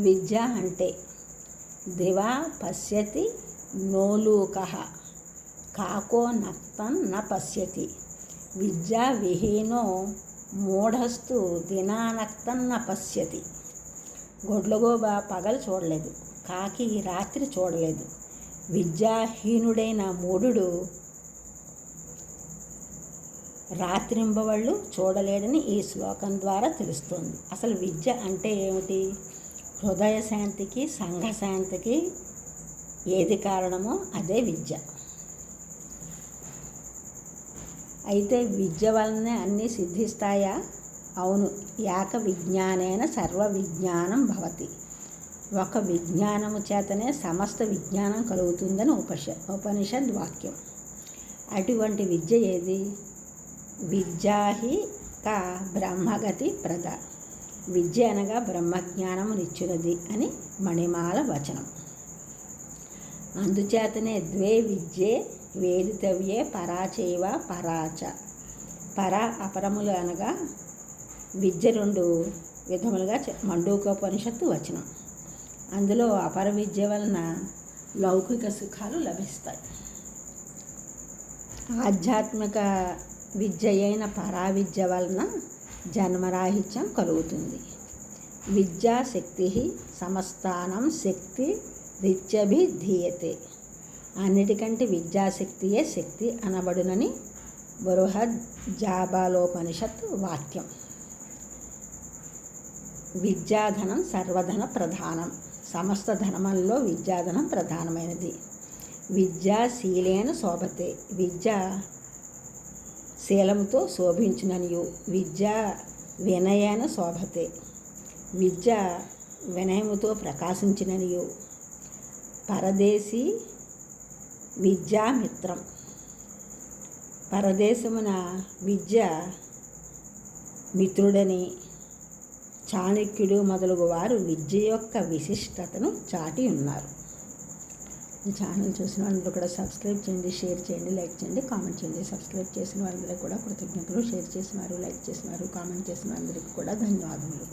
విద్య అంటే దివా పశ్యతి నోలూకః కాకో నక్తం న పశ్యతి విద్యా విహీనో మూఢస్తు దినానక్తం న పశ్యతి. గొడ్లగోబ పగలు చూడలేదు, కాకి రాత్రి చూడలేదు, విద్యాహీనుడైన మూఢుడు రాత్రింబవళ్ళు చూడలేడని ఈ శ్లోకం ద్వారా తెలుస్తోంది. అసలు విద్య అంటే ఏమిటి? హృదయ శాంతికి, సంఘ శాంతికి ఏది కారణమో అదే విద్య. అయితే విద్య వలనే అన్నీ సిద్ధిస్తాయా? అవును. ఏక విజ్ఞానేన సర్వ విజ్ఞానం భవతి. ఒక విజ్ఞానము చేతనే సమస్త విజ్ఞానం కలుగుతుందని ఉపనిషద్ వాక్యం. అటువంటి విద్య ఏది? విద్యాహి కా బ్రహ్మగతి ప్రద. విద్య అనగా బ్రహ్మజ్ఞానమునిచ్చునది అని మణిమాల వచనం. అందుచేతనే ద్వే విద్యే వేదితవ్యే పరాచైవ పరాచ. పర అపరములు అనగా విద్య రెండు విధములుగా మండూకోపనిషత్తు వచనం. అందులో అపర విద్య వలన లౌకిక సుఖాలు లభిస్తాయి. ఆధ్యాత్మిక విద్య అయిన పరావిద్య వలన జన్మరాహిత్యం కలుగుతుంది. విద్యాశక్తి సమస్తానం శక్తి రిత్యభిధీయతే. అన్నిటికంటే విద్యాశక్తియే శక్తి అనబడునని బృహజ్జాబాలోపనిషత్ వాక్యం. విద్యాధనం సర్వధన ప్రధానం. సమస్త ధనములలో విద్యాధనం ప్రధానమైనది. విద్యాశీలేన శోభతే. విద్య శీలంతో శోభించుననియు. విద్య వినయేన శోభతే. విద్య వినయముతో ప్రకాశించిననియు. పరదేశీ విద్యామిత్రం. పరదేశమున విద్య మిత్రుడని చాణక్యుడు మొదలగు వారు విద్య యొక్క విశిష్టతను చాటి ఉన్నారు. ఈ ఛానల్ చూసిన వాళ్ళందరూ కూడా సబ్స్క్రైబ్ చేయండి, షేర్ చేయండి, లైక్ చేయండి, కామెంట్ చేయండి. సబ్స్క్రైబ్ చేసిన వాళ్ళందరూ కూడా కృతజ్ఞతలు. షేర్ చేసిన వారు, లైక్ చేసిన వారు, కామెంట్ చేసిన అందరికీ కూడా ధన్యవాదములు.